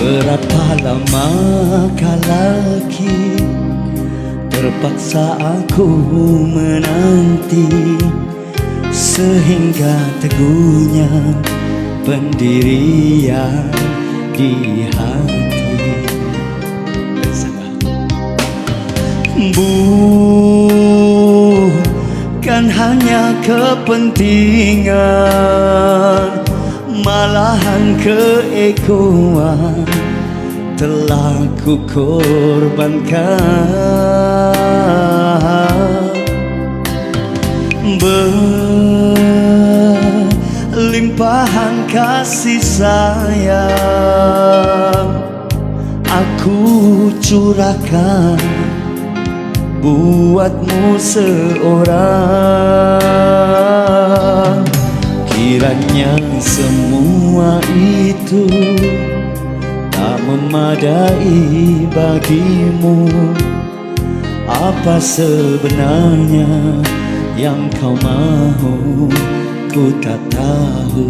Berapa lamakah lagi terpaksa aku menanti, sehingga teguhnya pendirian di hati. Bukan hanya kepentingan, malahan keegoan telah ku korbankan. Berlimpahan kasih sayang aku curahkan buatmu seorang. Kiranya semua itu tak memadai bagimu. Apa sebenarnya yang kau mahu, ku tak tahu.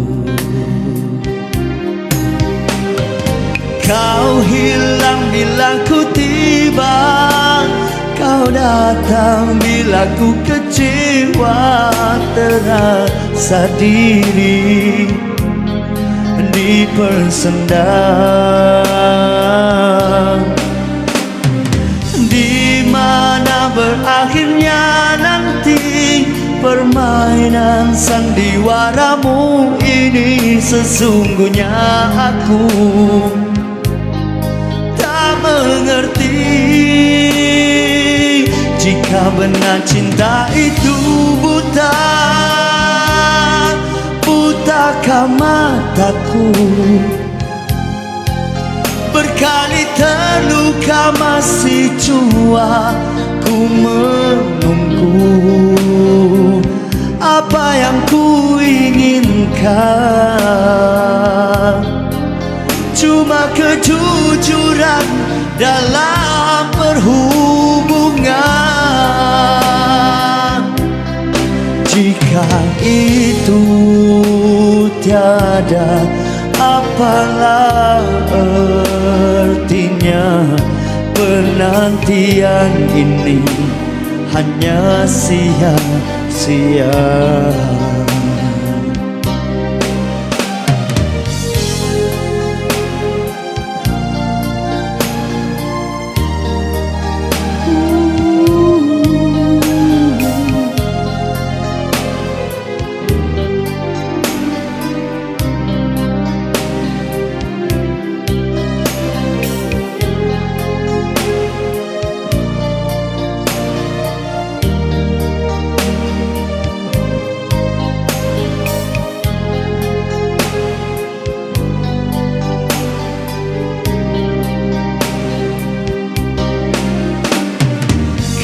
Kau hilang bila ku tiba, kau datang bila ku kecewa, terasa diri dipersendam. Di mana berakhirnya nanti permainan sandiwaramu ini? Sesungguhnya aku tak mengerti. Jika benar cinta itu buta, butakah mataku? Berkali terluka masih jua ku menunggu apa yang ku inginkan. Cuma kejujuran dalam perhubungan. Jika itu tiada, apalah artinya penantian ini? Hanya sia-sia.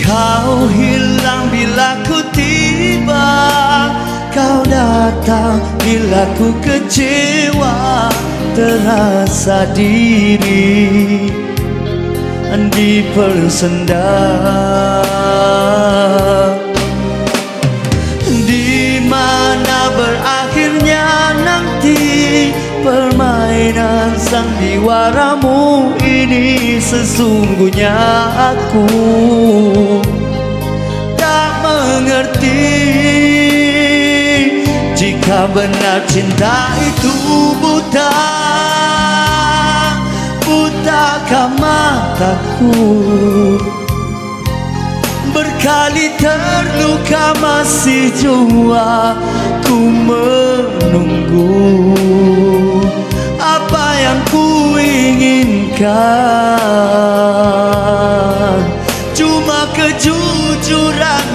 Kau hilang bila ku tiba, kau datang bila ku kecewa, terasa diri dipersendam. Di mana berakhirnya nanti permainan sandiwaramu ini? Sesungguhnya aku tak mengerti. Jika benar cinta itu buta, butakah mataku? Berkali terluka masih jua ku menunggu apa yang ku inginkan. Cuma kejujuran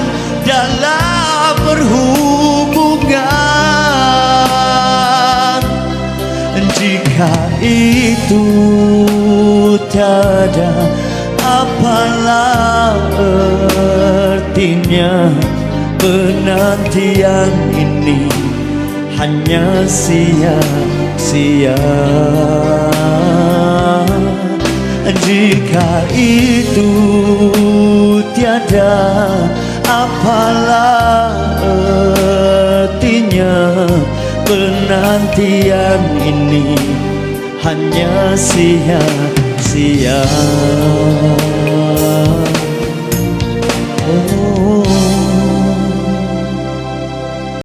dalam perhubungan. Jika itu tiada, apalah artinya penantian ini? Hanya sia-sia. Jika itu tiada, apalah artinya penantian ini? hanya sia-sia.